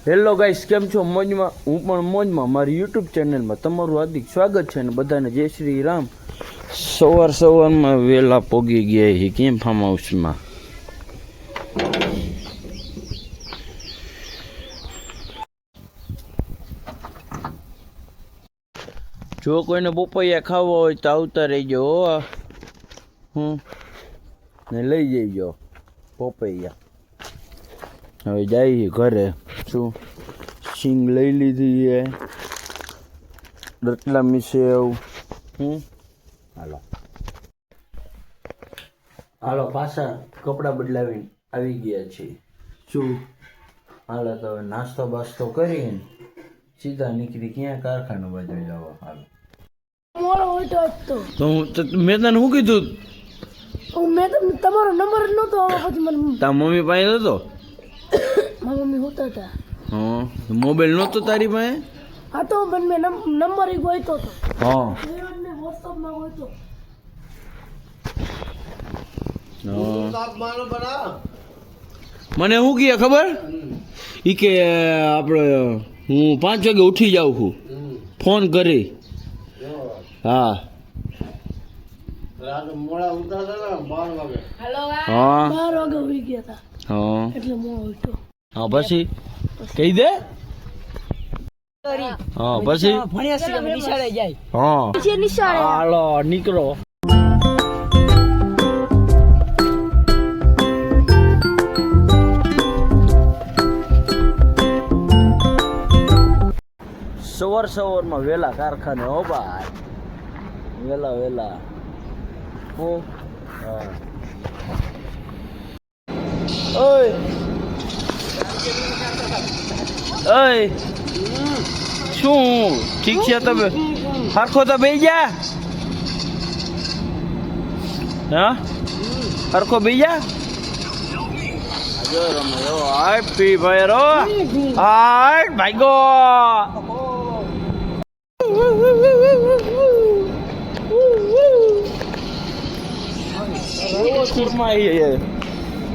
Hello guys, કેમ છો? મોજમાં? હું પણ મોજમાં. મારી યુટ્યુબ ચેનલમાં તમારું હાર્દિક સ્વાગત છે અને બધાને જય શ્રી રામ. સવારમાં વહેલા પોગી ગયા છે કેમ ફાર્મ હાઉસમાં. જો કોઈને બપૈયા ખાવા હોય તો આવતા રહેજો. ને લઈ જઈજો પપૈયા. હવે જાય ઘરે. શું સિંગ લઈ લીધી છે, રતલામી સેવ. હાલો પાછા કપડાં બદલાવીને આવી ગયા છે. શું હાલો તો હવે નાસ્તો બાસ્તો કરીને સીધા નીકળી ક્યાં કારખાના બાજુ જવા. હાલો તો મેં તને શું કીધું? મેં તમને તમારો નંબર નતો આવ્યો. પછી મને તાર મમ્મી પાસે નતો? મારા મમ્મી હોતા હતા. હા, મોબાઈલ નતો તારી પાસે? હા તો મેં નંબર ગોઈતો હતો. હા મેં વોટ્સઅપમાં ગોઈતો. મને શું કહે ખબર? ઈ કે આપણે હું 5 વાગે ઉઠી જાઉં છું, ફોન કરી. હા મોડા ઉઠતા હતા ને 12 વાગે. હા 12 વાગે ઉઠી ગયા હતા. હા એટલે મોડો ઉઠ્યો. હા પછી કહી દે. હા પછી ભણ્યા નિશાળે જાય. હા પછી નિશાળે હાલો નીકળો. સવારમાં વહેલા કારખાને. હો ભાઈ, વહેલા હું ઓય શું ઠીક છે? તમે હરખો તો બેસી જા. હા હરખો બેસી જા. આય પી ભાઈ રો. આય ભાઈ ગો.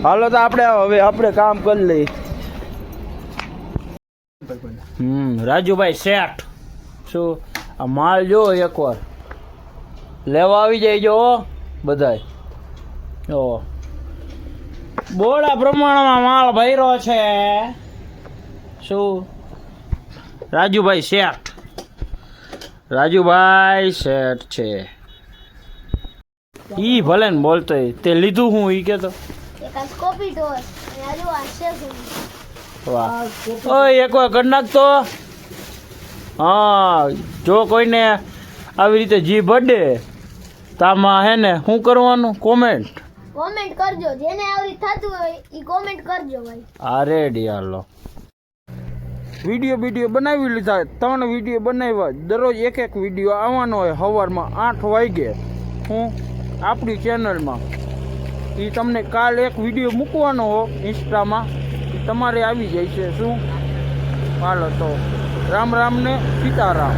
હાલો તો આપણે કામ કરી લઈએ. રાજુભાઈ શેઠ, શું આ માલ જો એકવાર લેવા આવી જાય જો બધાય. બોડા પ્રમાણમાં માલ ભર્યો છે. શું રાજુભાઈ શેઠ છે. ઈ ભલે ને બોલતો તે લીધું હું ઈ કેતો. વાહ ઓય એક વાર કરી નાખતો. હા જો કોઈને આવી રીતે જીભ અડે તો આમાં હે ને શું કરવાનું? કોમેન્ટ કરજો. જેને આવી થતું હોય ઈ કોમેન્ટ કરજો ભાઈ. આ રેડી. હાલો વિડીયો બનાવી લીધા. 3 વિડીયો બનાવ્યા. દરરોજ એક વિડીયો આવવાનો હોય સવારમાં 8 વાગે આપણી ચેનલમાં. એ તમને કાલ એક વિડીયો મૂકવાનો હો ઇન્સ્ટામાં, તમારે આવી જાય છે. શું હાલો તો રામ ને સીતારામ.